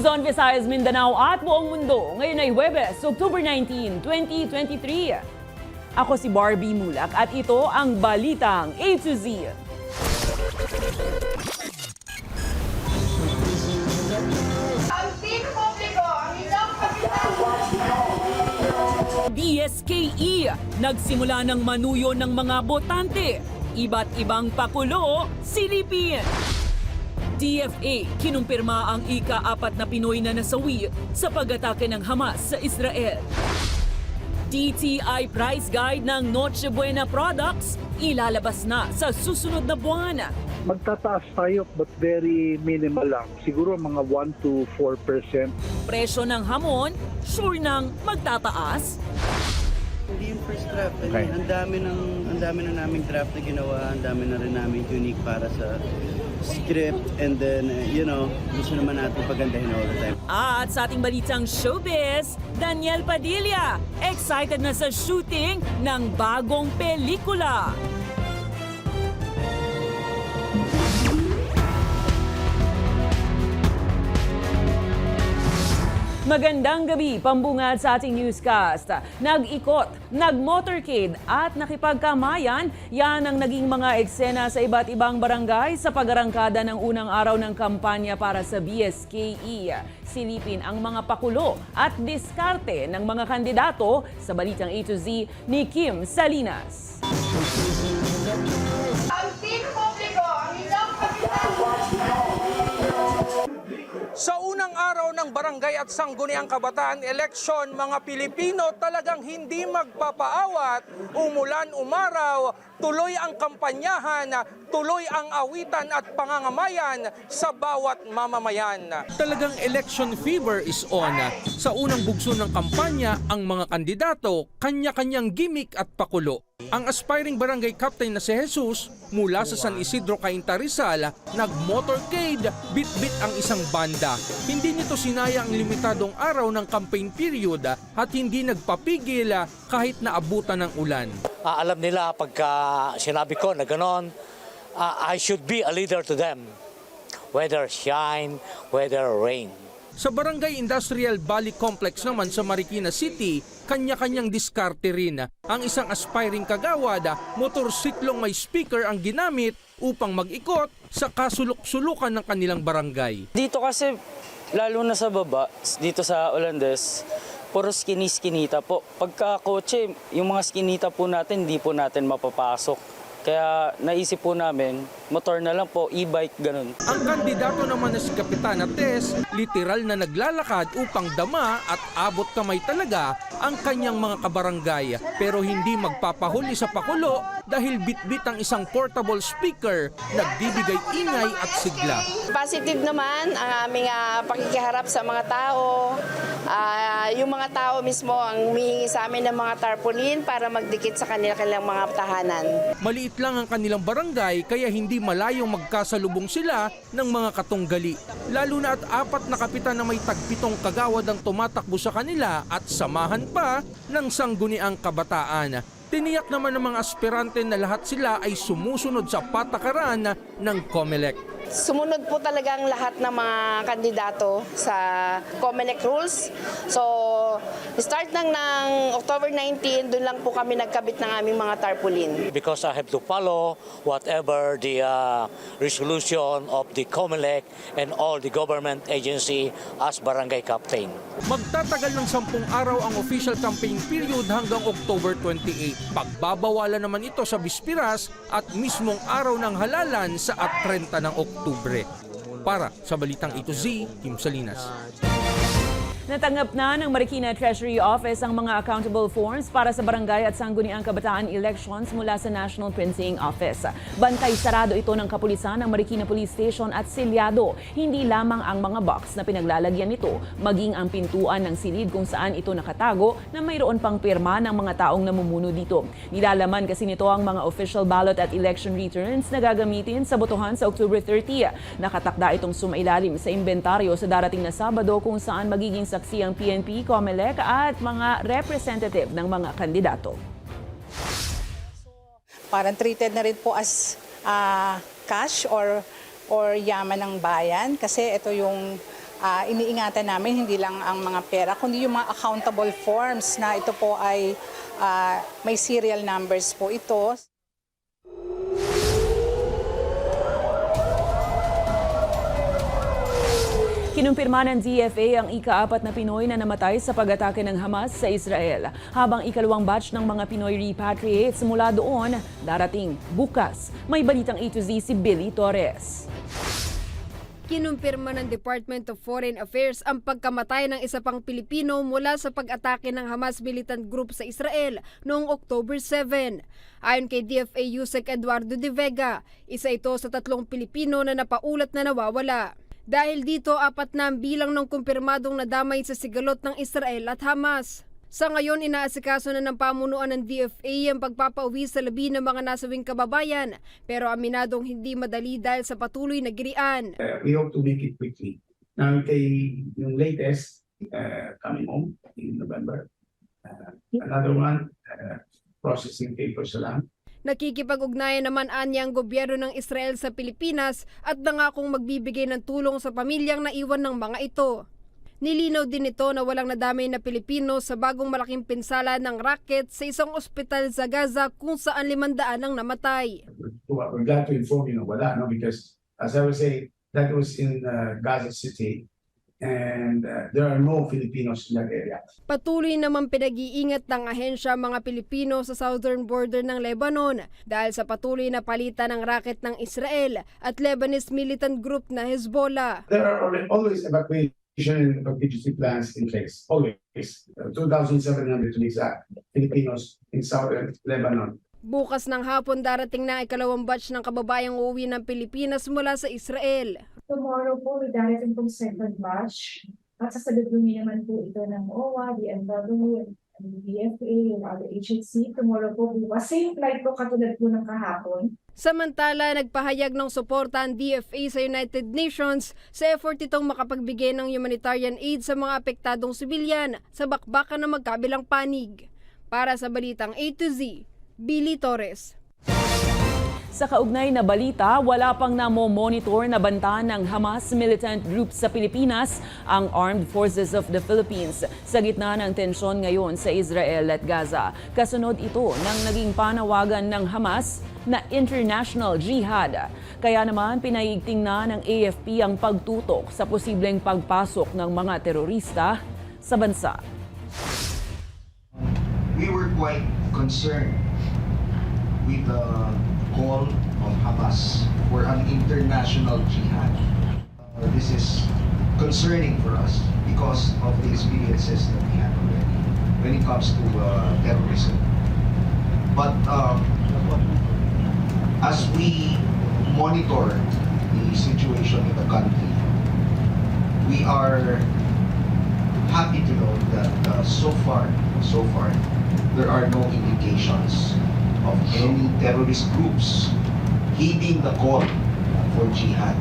Luzon, Visayas, Mindanao at buong mundo. Ngayon ay Huwebes, October 19, 2023. Ako si Barbie Mulak at ito ang Balitang A to Z. BSKE, nagsimula ng manuyo ng mga botante. Iba't ibang pakulo, silipin. DFA, kinumpirma ang ika-4 na Pinoy na nasawi sa pag-atake ng Hamas sa Israel. DTI price guide ng Noche Buena products, ilalabas na sa susunod na buwan. Magtataas tayo but very minimal lang. Siguro mga 1 to 4%. Presyo ng hamon, sure nang magtataas. Hindi yung first draft. Ang dami na naming draft na ginawa, ang dami na rin naming unique para sa script, and then, gusto naman natin pagandahin all the time. At sa ating balitang showbiz, Daniel Padilla, excited na sa shooting ng bagong pelikula. Magandang gabi, pambungad sa ating newscast. Nag-ikot, nag-motorcade at nakipagkamayan, yan ang naging mga eksena sa iba't ibang barangay sa pag-arangkada ng unang araw ng kampanya para sa BSKE. Silipin ang mga pakulo at diskarte ng mga kandidato sa Balitang A to Z ni Kim Salinas. Ang team publiko, ang ilang Sa unang araw ng barangay at sangguniang kabataan election, mga Pilipino talagang hindi magpapaawat, umulan, umaraw, tuloy ang kampanyahan, tuloy ang awitan at pangangamayan sa bawat mamamayan. Talagang election fever is on. Sa unang bugso ng kampanya, ang mga kandidato, kanya-kanyang gimmick at pakulo. Ang aspiring barangay captain na si Jesus, mula sa San Isidro, Cainta, Rizal, nag-motorcade, bit-bit ang isang banda. Hindi nito sinaya ang limitadong araw ng campaign period at hindi nagpapigil kahit naabutan ng ulan. Alam nila pagka sinabi ko na ganon, I should be a leader to them, whether shine, whether rain. Sa Barangay Industrial Valley Complex naman sa Marikina City, kanya-kanyang diskarte rin. Ang isang aspiring kagawad, motorsiklong may speaker ang ginamit upang mag-ikot sa kasulok-sulukan ng kanilang barangay. Dito kasi, lalo na sa baba, dito sa Olandes, puro skinny-skinita po. Pagka kotse, yung mga skinita po natin, hindi po natin mapapasok. Kaya naisip po namin, motor na lang po, e-bike, ganun. Ang kandidato naman na si Kapitana Tess, literal na naglalakad upang dama at abot kamay talaga ang kanyang mga kabarangay. Pero hindi magpapahuli sa pakulo dahil bitbit ang isang portable speaker, nagbibigay ingay at sigla. Positive naman ang aming pakikiharap sa mga tao. Yung mga tao mismo ang humihingi sa amin ng mga tarpaulin para magdikit sa kanilang mga tahanan. Maliit lang ang kanilang barangay kaya hindi malayong magkasalubong sila ng mga katunggali. Lalo na at 4 na kapitan na may tagpitong kagawad ang tumatakbo sa kanila at samahan pa ng sangguniang kabataan. Tiniyak naman ng mga aspirante na lahat sila ay sumusunod sa patakaran ng COMELEC. Sumunod po talagang lahat ng mga kandidato sa COMELEC rules. So, start ng October 19, doon lang po kami nagkabit ng aming mga tarpaulin. Because I have to follow whatever the resolution of the COMELEC and all the government agency as barangay captain. Magtatagal ng 10 araw ang official campaign period hanggang October 28. Pagbabawalan naman ito sa bispiras at mismong araw ng halalan sa 30 ng Oktubre. Para sa Balitang A to Z, Kim Salinas. Natanggap na ng Marikina Treasury Office ang mga accountable forms para sa barangay at sangguniang kabataan elections mula sa National Printing Office. Bantay sarado ito ng kapulisan ng Marikina Police Station at selyado. Hindi lamang ang mga box na pinaglalagyan nito, maging ang pintuan ng silid kung saan ito nakatago na mayroon pang pirma ng mga taong namumuno dito. Nilalaman kasi nito ang mga official ballot at election returns na gagamitin sa botohan sa October 30. Nakatakda itong sumailalim sa inventaryo sa darating na Sabado kung saan magiging saksi ang PNP, COMELEC at mga representative ng mga kandidato. Parang treated na rin po as cash or yaman ng bayan kasi ito yung iniingatan namin hindi lang ang mga pera, kundi yung mga accountable forms na ito po ay may serial numbers po ito. Kinumpirma ng DFA ang ika-4 na Pinoy na namatay sa pag-atake ng Hamas sa Israel, habang ikalawang batch ng mga Pinoy repatriates mula doon darating bukas. May balitang A to Z si Billy Torres. Kinumpirma ng Department of Foreign Affairs ang pagkamatay ng isa pang Pilipino mula sa pag-atake ng Hamas militant group sa Israel noong October 7. Ayon kay DFA Yusek Eduardo de Vega, isa ito sa 3 Pilipino na napaulat na nawawala. Dahil dito, 4 na ang bilang ng kumpirmadong nadamay sa sigalot ng Israel at Hamas. Sa ngayon, inaasikaso na ng pamunuan ng DFA ang pagpapauwi sa labi ng mga nasawing kababayan, pero aminadong hindi madali dahil sa patuloy na girian. We hope to make it quickly. Now, yung latest coming home in November. Another one, processing papers lang. Nakikipag-ugnayan naman anya ang gobyerno ng Israel sa Pilipinas at nangakong magbibigay ng tulong sa pamilyang naiwan ng mga ito. Nilinaw din ito na walang nadamay na Pilipino sa bagong malaking pinsala ng rocket sa isang ospital sa Gaza kung saan 500 ang namatay. We're glad to inform you na wala, no? Because as I was saying, that was in Gaza City and there are no Filipinos in that area. Patuloy naman pinag-iingat ng ahensya mga Pilipino sa southern border ng Lebanon dahil sa patuloy na palitan ng racket ng Israel at Lebanese militant group na Hezbollah. There are always evacuation and evacuation plans in place, always. 2,700 to be exact, Filipinos in southern Lebanon. Bukas ng hapon darating na ikalawang batch ng kababayang uuwi ng Pilipinas mula sa Israel. Tomorrow po, may darating pong second batch. At sasalubungin naman po ito ng OWA, DMW, DFA, yung other agency. Tomorrow po, bukas. Same flight po katulad po ng kahapon. Samantala, nagpahayag ng suporta ang DFA sa United Nations sa effort itong makapagbigay ng humanitarian aid sa mga apektadong sibilyan sa bakbakan ng magkabilang panig. Para sa Balitang A to Z, Billy Torres. Sa kaugnay na balita, wala pang namo-monitor na banta ng Hamas militant group sa Pilipinas ang Armed Forces of the Philippines sa gitna ng tensyon ngayon sa Israel at Gaza. Kasunod ito ng naging panawagan ng Hamas na international jihad. Kaya naman pinaiigting na ng AFP ang pagtutok sa posibleng pagpasok ng mga terorista sa bansa. We were quite concerned with the call of Hamas for an international jihad. This is concerning for us because of the experiences that we have already when it comes to terrorism. But as we monitor the situation in the country, we are happy to know that so far, there are no indications of any terrorist groups heeding the call for jihad.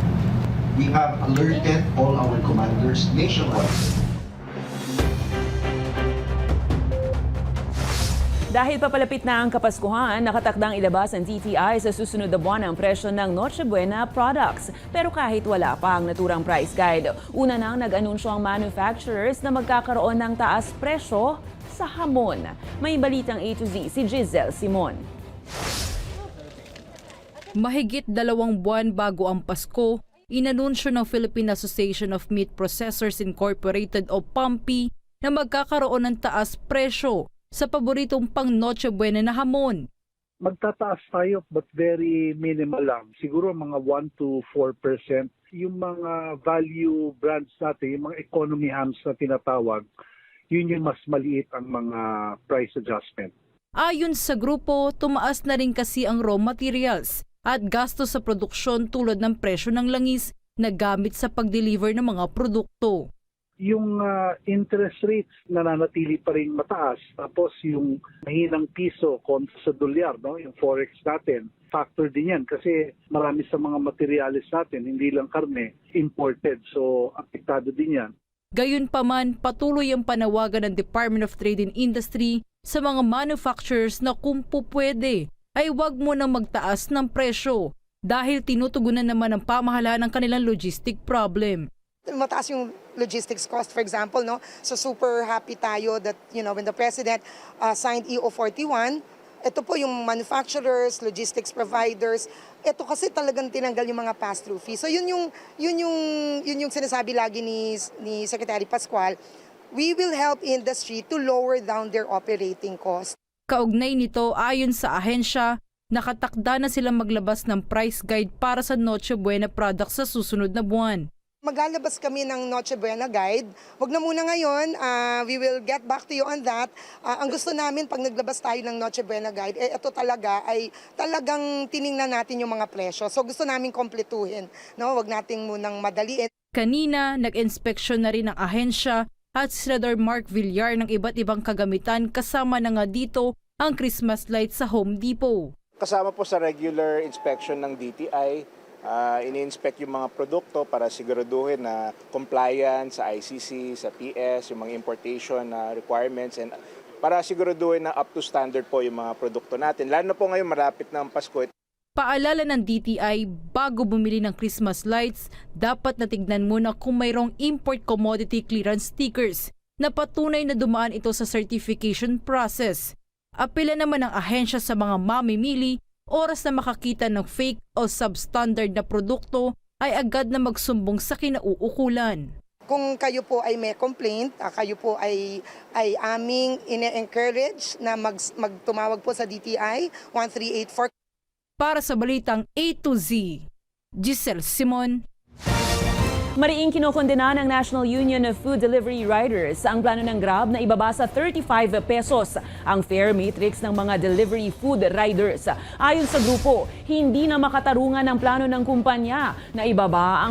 We have alerted all our commanders nationwide. Dahil papalapit na ang Kapaskuhan, nakatakdang ilabas ang TTI sa susunod na buwan ang presyo ng Noche Buena products. Pero kahit wala pa ang naturang price guide, una nang nag-anunsyo ang manufacturers na magkakaroon ng taas presyo sa hamon. May balitang A to Z si Giselle Simon. Mahigit 2 buwan bago ang Pasko, inanunsyo ng Philippine Association of Meat Processors Incorporated o PAMPI na magkakaroon ng taas presyo sa paboritong pang Noche Buena na hamon. Magtataas tayo but very minimal lang. Siguro mga 1 to 4%. Yung mga value brands natin, yung mga economy hams na tinatawag, yun yung mas maliit ang mga price adjustment. Ayon sa grupo, tumaas na rin kasi ang raw materials at gasto sa produksyon tulad ng presyo ng langis na gamit sa pag-deliver ng mga produkto. Yung interest rates nananatili pa rin mataas. Tapos yung mahinang piso kontra sa dolyar, no? Yung forex natin, factor din yan kasi marami sa mga materialis natin, hindi lang karne, imported. So apektado din yan. Gayunpaman, patuloy ang panawagan ng Department of Trade and Industry sa mga manufacturers na kung pupwede ay huwag mo nang magtaas ng presyo dahil tinutugunan naman ng pamahalaan ang kanilang logistic problem. Mataas yung logistics cost, for example, no? So super happy tayo that, when the President signed EO 41, ito po yung manufacturers, logistics providers, ito kasi talagang tinanggal yung mga pass-through fee. So yun yung sinasabi lagi ni Secretary Pascual, we will help industry to lower down their operating cost. Kaugnay nito, ayon sa ahensya, nakatakda na silang maglabas ng price guide para sa Noche Buena products sa susunod na buwan. Maglalabas kami ng Noche Buena Guide. Huwag na muna ngayon, we will get back to you on that. Ang gusto namin pag naglabas tayo ng Noche Buena Guide, ito talaga ay talagang tiningnan natin yung mga presyo. So gusto namin kompletuhin, no? Huwag nating munang madaliin. Kanina, nag-inspeksyon na rin ng ahensya at si Senador Mark Villar ng iba't ibang kagamitan, kasama na nga dito ang Christmas lights sa Home Depot. Kasama po sa regular inspection ng DTI, ini-inspect yung mga produkto para siguraduhin na compliant sa ICC, sa PS, yung mga importation requirements, and para siguraduhin na up to standard po yung mga produkto natin. Lalo na po ngayon malapit na ang Pasko. Paalala ng DTI, bago bumili ng Christmas lights, dapat natignan muna kung mayroong import commodity clearance stickers na patunay na dumaan ito sa certification process. Apela naman ang ahensya sa mga mamimili, oras na makakita ng fake o substandard na produkto ay agad na magsumbong sa kinauukulan. Kung kayo po ay may complaint, kayo po ay aming ine-encourage na magtumawag po sa DTI 1384. Para sa balitang A to Z, Giselle Simon. Mariing kinokondena ng National Union of Food Delivery Riders ang plano ng Grab na ibaba sa 35 pesos ang fare matrix ng mga delivery food riders. Ayon sa grupo, hindi na makatarungan ang plano ng kumpanya na ibaba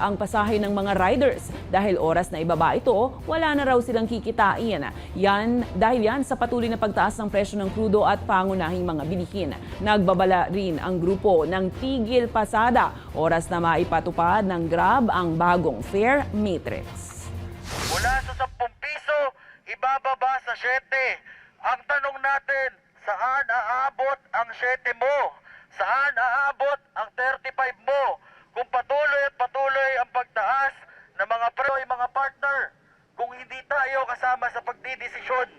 ang pasahe ng mga riders. Dahil oras na ibaba ito, wala na raw silang kikitain. Dahil yan sa patuloy na pagtaas ng presyo ng krudo at pangunahing mga bilihin. Nagbabala rin ang grupo ng tigil pasada. Oras na maipatupad ng Grab ang bagong fare matrix. Mula sa 10 piso, ibababa sa 7. Ang tanong natin, saan aabot ang 7 mo? Saan aabot ang 35 mo? Kung patuloy at patuloy ang pagtaas ng mga mga partner, kung hindi tayo kasama sa pagdidesisyon,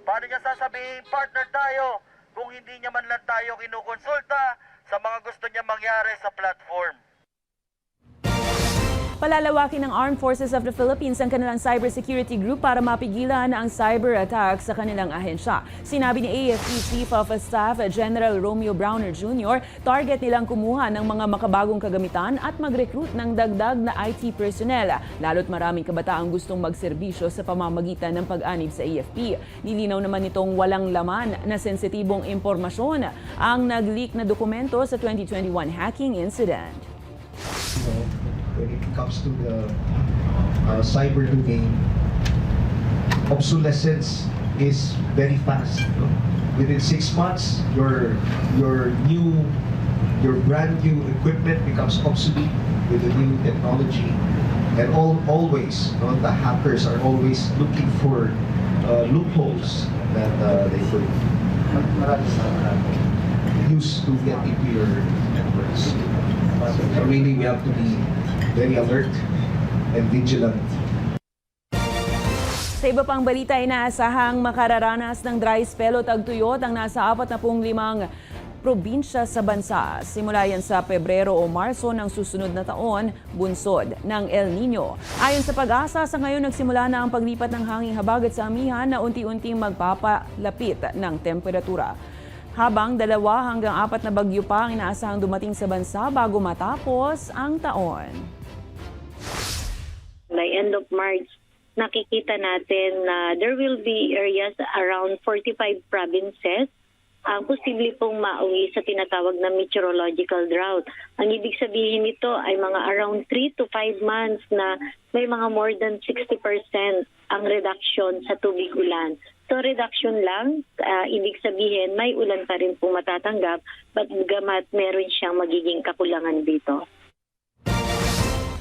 paano niya sasabihin partner tayo kung hindi niya man lang tayo kinukonsulta sa mga gusto niya mangyari sa platform? Palalawakin ng Armed Forces of the Philippines ang kanilang cybersecurity group para mapigilan ang cyber attack sa kanilang ahensya. Sinabi ni AFP Chief of Staff General Romeo Browner Jr., target nilang kumuha ng mga makabagong kagamitan at mag-recruit ng dagdag na IT personnel, lalo't maraming kabataang gustong magserbisyo sa pamamagitan ng pag-anib sa AFP. Nilinaw naman nitong walang laman na sensitibong impormasyon ang nag-leak na dokumento sa 2021 hacking incident. When it comes to the cyber domain, obsolescence is very fast. Within 6 months, your brand new equipment becomes obsolete with the new technology, and always, the hackers are always looking for loopholes that they could use to get into your networks. So really, we have to be very alert and vigilant. Sa iba pang balita, inaasahang makararanas ng dry spell o tagtuyot ang nasa 45 probinsya sa bansa. Simula yan sa Pebrero o Marso ng susunod na taon, bunsod ng El Nino. Ayon sa Pag-asa, sa ngayon nagsimula na ang paglipat ng hanging habagat sa amihan na unti-unting magpapalapit ng temperatura. Habang 2 hanggang 4 na bagyo pa ang inaasahang dumating sa bansa bago matapos ang taon. By end of March, nakikita natin na there will be areas around 45 provinces ang posible pong mauwi sa tinatawag na meteorological drought. Ang ibig sabihin nito ay mga around 3 to 5 months na may mga more than 60% ang reduction sa tubig ulan. So reduction lang, ibig sabihin may ulan pa rin pong matatanggap, but gamat meron siyang magiging kakulangan dito.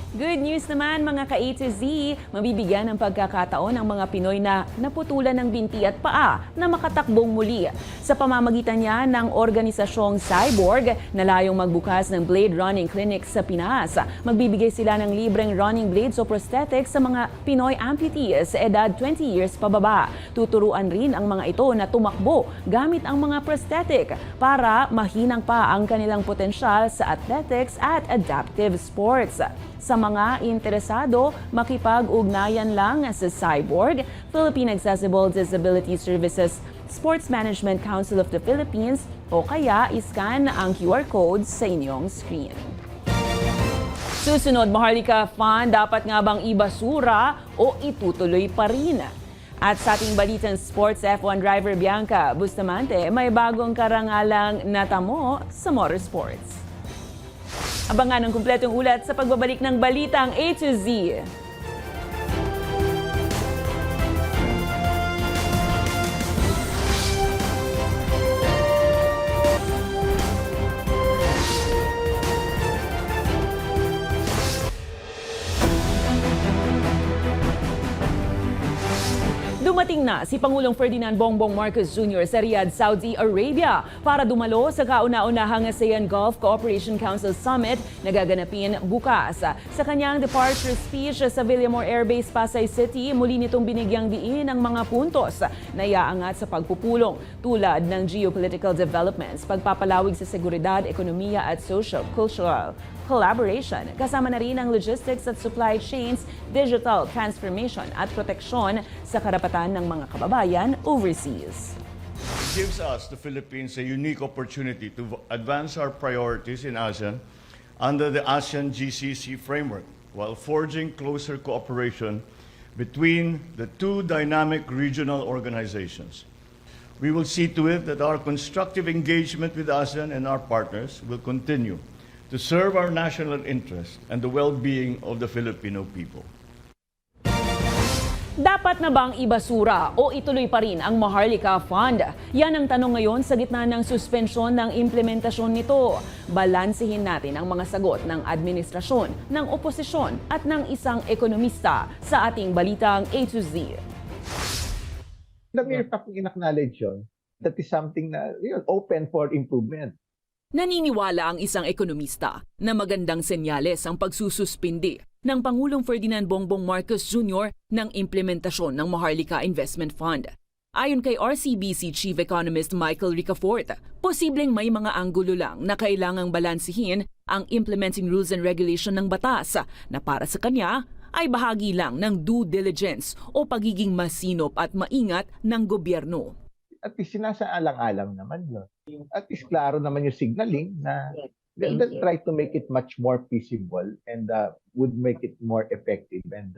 Good news naman mga ka-A to Z, mabibigyan ng pagkakataon ang mga Pinoy na naputulan ng binti at paa na makatakbong muli. Sa pamamagitan niya ng organisasyong Cyborg na layong magbukas ng blade running clinic sa Pinas. Magbibigay sila ng libreng running blades o prosthetics sa mga Pinoy amputees sa edad 20 years pababa. Tuturuan rin ang mga ito na tumakbo gamit ang mga prosthetic para mahinang pa ang kanilang potensyal sa athletics at adaptive sports. Sa mga interesado, makipag-ugnayan lang sa Cyborg, Philippine Accessible Disability Services Sports Management Council of the Philippines o kaya iscan ang QR code sa inyong screen. Susunod, Maharlika Fund, dapat nga bang ibasura o itutuloy pa rin? At sa ating balitang sports, F1 driver Bianca Bustamante may bagong karangalang natamo sa motorsports. Abangan ang kumpletong ulat sa pagbabalik ng balitang A to Z. Dumating na si Pangulong Ferdinand Bongbong Marcos Jr. sa Riyadh, Saudi Arabia para dumalo sa kauna-unahang ASEAN Gulf Cooperation Council Summit na gaganapin bukas. Sa kanyang departure speech sa Villamor Air Base, Pasay City, muli nitong binigyang diin ang mga puntos na iaangat sa pagpupulong tulad ng geopolitical developments, pagpapalawig sa seguridad, ekonomiya at social-cultural collaboration. Kasama na rin ang logistics at supply chains, digital transformation at proteksyon sa karapatan ng mga kababayan overseas. It gives us, the Philippines, a unique opportunity to advance our priorities in ASEAN under the ASEAN GCC framework while forging closer cooperation between the two dynamic regional organizations. We will see to it that our constructive engagement with ASEAN and our partners will continue to serve our national interest and the well-being of the Filipino people. Dapat na bang ibasura o ituloy pa rin ang Maharlika Fund? Yan ang tanong ngayon sa gitna ng suspensyon ng implementasyon nito. Balansehin natin ang mga sagot ng administrasyon, ng oposisyon at ng isang ekonomista sa ating balitang A to Z. The mere fact in-acknowledge yun, that is something na open for improvement. Naniniwala ang isang ekonomista na magandang senyales ang pagsususpindi ng Pangulong Ferdinand Bongbong Marcos Jr. ng implementasyon ng Maharlika Investment Fund. Ayon kay RCBC Chief Economist Michael Ricafort, posibleng may mga anggulo lang na kailangang balansihin ang implementing rules and regulation ng batas na para sa kanya ay bahagi lang ng due diligence o pagiging masinop at maingat ng gobyerno. At least sinasaalang-alang naman yun. At least klaro naman yung signaling na they'll try to make it much more feasible and would make it more effective and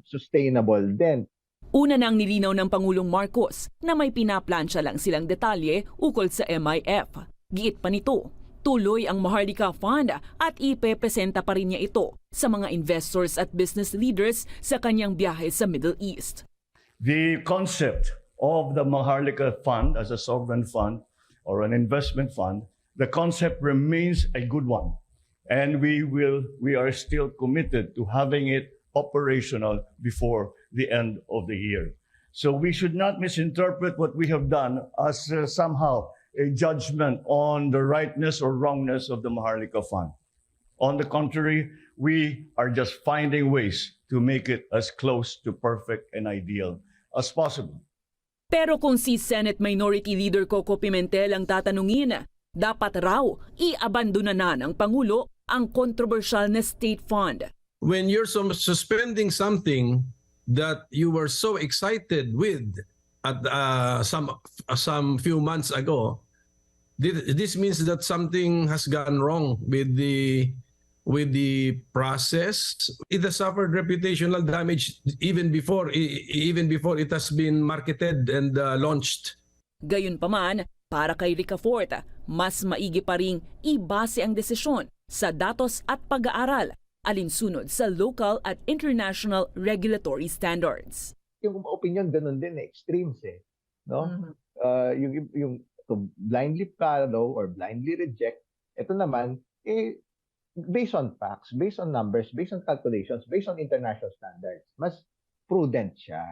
sustainable then. Una nang nilinaw ng Pangulong Marcos na may pinaplansya lang silang detalye ukol sa MIF. Giit pa nito, tuloy ang Maharlika Fund at ipepresenta pa rin niya ito sa mga investors at business leaders sa kanyang biyahe sa Middle East. The concept of the Maharlika Fund as a sovereign fund or an investment fund, the concept remains a good one. And we are still committed to having it operational before the end of the year. So we should not misinterpret what we have done as somehow a judgment on the rightness or wrongness of the Maharlika Fund. On the contrary, we are just finding ways to make it as close to perfect and ideal as possible. Pero kung si Senate Minority Leader Coco Pimentel ang tatanungin, dapat raw i-abandona na ng Pangulo ang controversial na state fund. When you're suspending something that you were so excited with at some few months ago, this means that something has gone wrong with the process. It has suffered reputational damage even before it has been marketed and launched. Gayunpaman, para kay Ricafort, mas maigi pa ring ibase ang desisyon sa datos at pag-aaral alinsunod sa local at international regulatory standards. Yung opinion ganun din, extremes no? Yung to blindly follow or blindly reject, ito naman based on facts, based on numbers, based on calculations, based on international standards. Mas prudent siya.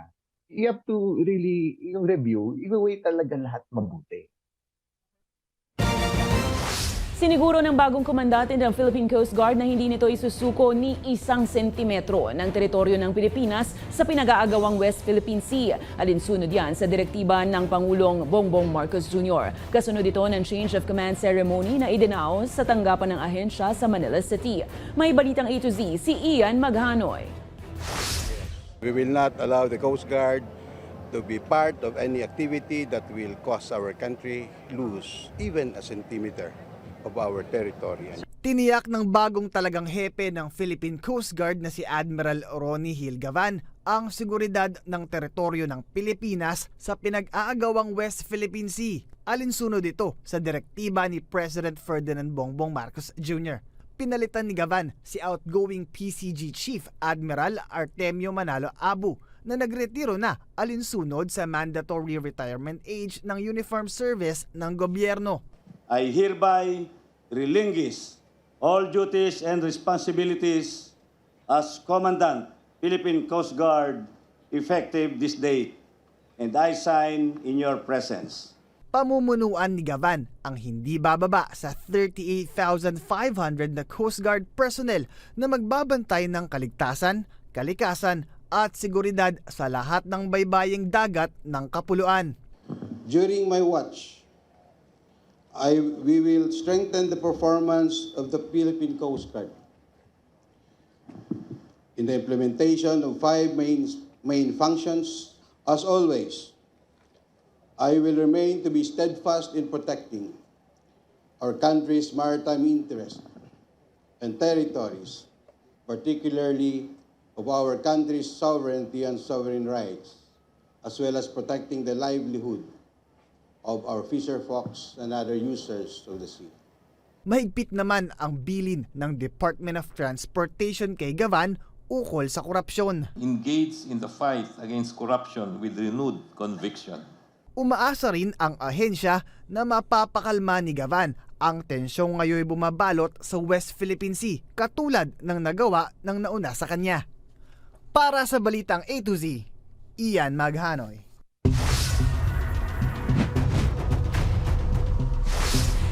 You have to really, yung review, i-weigh talaga lahat mabuti. Siniguro ng bagong komandante ng Philippine Coast Guard na hindi nito isusuko ni 1 sentimetro ng teritoryo ng Pilipinas sa pinag-aagawang West Philippine Sea. Alinsunod yan sa direktiba ng Pangulong Bongbong Marcos Jr. Kasunod ito ng change of command ceremony na idinaos sa tanggapan ng ahensya sa Manila City. May balitang A to Z, si Ian Maghanoy. We will not allow the Coast Guard to be part of any activity that will cause our country lose even a centimeter of our territory. Tiniyak ng bagong talagang hepe ng Philippine Coast Guard na si Admiral Ronnie Hill Gavan ang seguridad ng teritoryo ng Pilipinas sa pinag-aagawang West Philippine Sea. Alinsunod ito sa direktiba ni President Ferdinand Bongbong Marcos Jr. Pinalitan ni Gavan si outgoing PCG Chief Admiral Artemio Manalo Abu na nagretiro na alinsunod sa mandatory retirement age ng uniform service ng gobyerno. I hereby relinquish all duties and responsibilities as Commandant, Philippine Coast Guard, effective this date, and I sign in your presence. Pamumunuan ni Gavan ang hindi bababa sa 38,500 na Coast Guard personnel na magbabantay ng kaligtasan, kalikasan at seguridad sa lahat ng baybaying dagat ng kapuluan. During my watch, we will strengthen the performance of the Philippine Coast Guard in the implementation of 5 main functions. As always, I will remain to be steadfast in protecting our country's maritime interests and territories, particularly of our country's sovereignty and sovereign rights, as well as protecting the livelihood of our fisher folks and other users of the sea. Mahigpit naman ang bilin ng Department of Transportation kay Gavan ukol sa korupsyon. Engage in the fight against corruption with renewed conviction. Umaasa rin ang ahensya na mapapakalma ni Gavan ang tensyong ngayon bumabalot sa West Philippine Sea katulad ng nagawa ng nauna sa kanya. Para sa Balitang A to Z, Ian Maghanoy.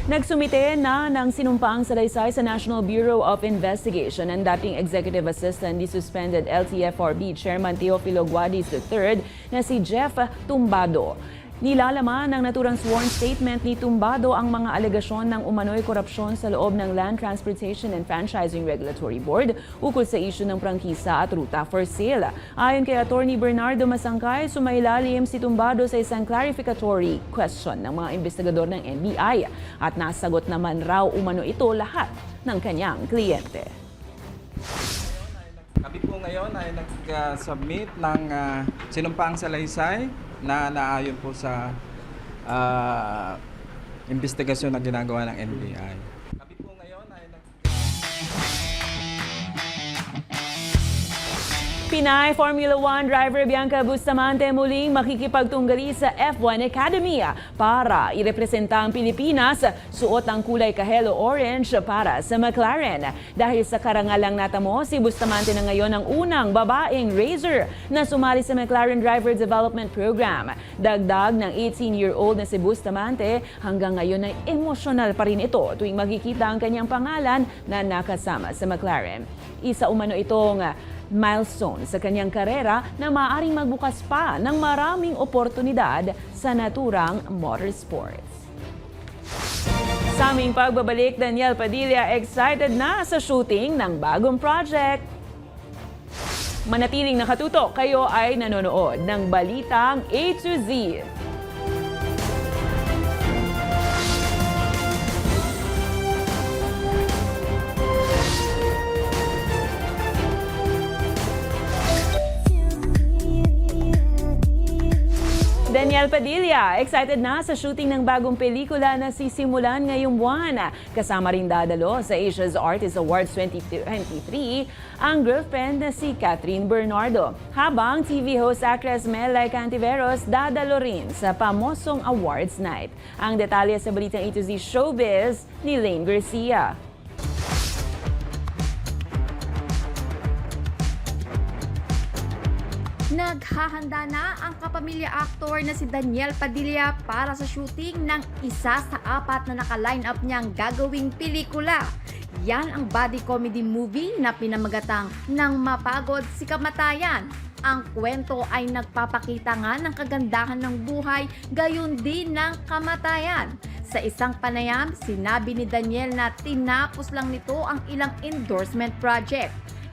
Nagsumite na ng sinumpaang salaysay sa National Bureau of Investigation ang dating Executive Assistant ni suspended LTFRB Chairman Teofilo Guadis III na si Jeff Tumbado. Nilalaman ng naturang sworn statement ni Tumbado ang mga alegasyon ng umano'y korupsyon sa loob ng Land Transportation and Franchising Regulatory Board ukol sa isyu ng prangkisa at ruta for sale. Ayon kay Attorney Bernardo Masangkay, sumailalim si Tumbado sa isang clarificatory question ng mga investigador ng NBI at nasagot naman raw umano ito lahat ng kanyang kliyente. Kami po ngayon ay nag-submit ng sinumpaang salaysay na naayon po sa investigasyon na ginagawa ng NBI. Kami po ngayon ay Pinay Formula 1 driver Bianca Bustamante muling makikipagtunggali sa F1 Academy para irepresenta ang Pilipinas. Suot ang kulay kahelo orange para sa McLaren. Dahil sa karangalang natamo, si Bustamante na ngayon ang unang babaeng racer na sumali sa McLaren Driver Development Program. Dagdag ng 18-year-old na si Bustamante, hanggang ngayon ay emosyonal pa rin ito tuwing makikita ang kanyang pangalan na nakasama sa McLaren. Isa umano itong milestone sa kanyang karera na maaaring magbukas pa ng maraming oportunidad sa naturang motorsports. Sa aming pagbabalik, Daniel Padilla excited na sa shooting ng bagong project. Manatiling nakatutok, kayo ay nanonood ng Balitang A to Z. Daniel Padilla, excited na sa shooting ng bagong pelikula na sisimulan ngayong buwan. Kasama rin dadalo sa Asia's Artist Awards 2023 ang girlfriend na si Catherine Bernardo. Habang TV host actress Melay Cantiveros dadalo rin sa pamosong awards night. Ang detalye sa Balitang A to Z Showbiz ni Lane Garcia. Naghahanda na ang kapamilya actor na si Daniel Padilla para sa shooting ng isa sa 4 na naka-line up niyang gagawing pelikula. Yan ang body comedy movie na pinamagatang Nang Mapagod si Kamatayan. Ang kwento ay nagpapakita nga ng kagandahan ng buhay, gayon din ng kamatayan. Sa isang panayam, sinabi ni Daniel na tinapos lang nito ang ilang endorsement project.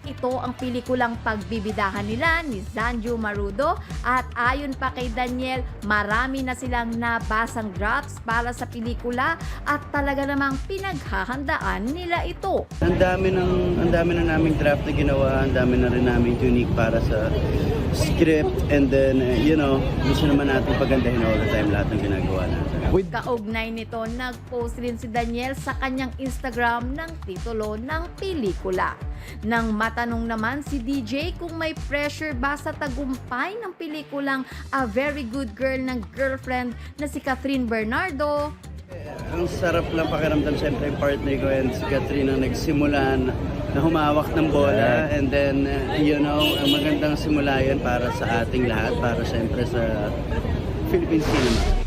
Ito ang pelikulang pagbibidahan nila ni Zanju Marudo at ayon pa kay Daniel, marami na silang nabasang drafts para sa pelikula at talaga namang pinaghahandaan nila ito. Ang dami na naming draft na ginawa, ang dami na rin namin unique para sa script, and then gusto naman natin pagandahin all the time lahat ng ginagawa natin. Kaugnay nito, nag-post rin si Daniel sa kanyang Instagram ng titulo ng pelikula. Nang matanong naman si DJ kung may pressure ba sa tagumpay ng pelikulang A Very Good Girl ng girlfriend na si Catherine Bernardo. Ang sarap lang pakiramdam, siyempre yung partner ko and si Catherine ang nagsimula na humawak ng bola, and then magandang simula yan para sa ating lahat, para siyempre sa Philippine cinema.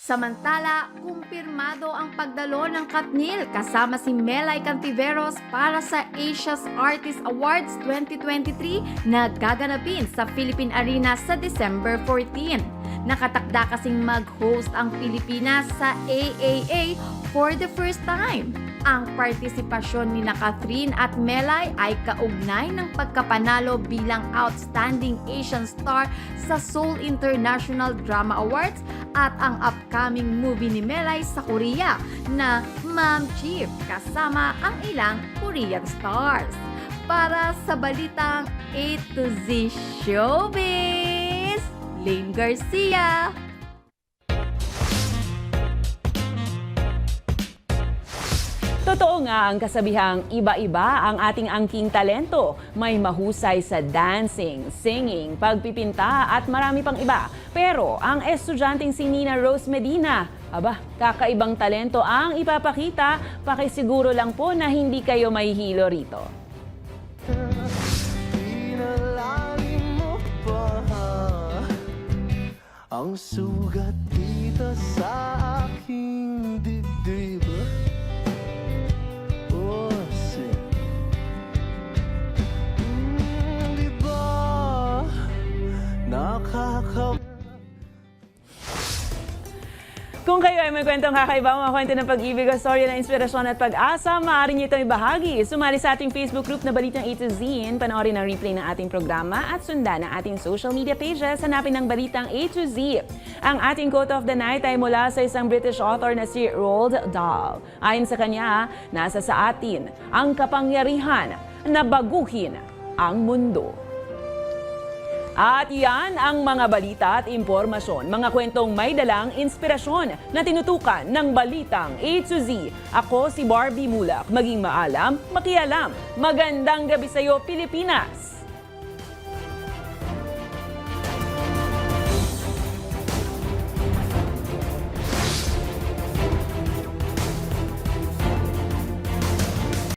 Samantala, kumpirmado ang pagdalo ng Katnil kasama si Melay Cantiveros para sa Asia's Artist Awards 2023 na gaganapin sa Philippine Arena sa December 14. Nakatakda kasing mag-host ang Pilipinas sa AAA for the first time. Ang partisipasyon ni Catherine at Melay ay kaugnay ng pagkapanalo bilang Outstanding Asian Star sa Seoul International Drama Awards at ang upcoming movie ni Melay sa Korea na Ma'am Chief kasama ang ilang Korean stars. Para sa balitang A to Z Showbiz, Lynn Garcia. Totoo nga ang kasabihang iba-iba ang ating angking talento. May mahusay sa dancing, singing, pagpipinta at marami pang iba. Pero ang estudyanteng si Nina Rose Medina, kakaibang talento ang ipapakita. Pakisiguro lang po na hindi kayo mahihilo rito. Pinalangin mo pa ang sugat dito sa aking dibdib. Kung kayo ay may kwentong kakaiba, mga kwento ng pag-ibig o storya na inspirasyon at pag-asa, maaari niyo itong ibahagi. Sumali sa ating Facebook group na Balitang A to Z, panoorin ang replay ng ating programa at sundan ang ating social media pages. Hanapin ng Balitang A to Z. Ang ating quote of the night ay mula sa isang British author na si Roald Dahl. Ayon sa kanya, nasa sa atin ang kapangyarihan na baguhin ang mundo. At yan ang mga balita at impormasyon, mga kwentong may dalang inspirasyon na tinutukan ng Balitang A to Z. Ako si Barbie Mulak, maging maalam, makialam. Magandang gabi sa iyo, Pilipinas!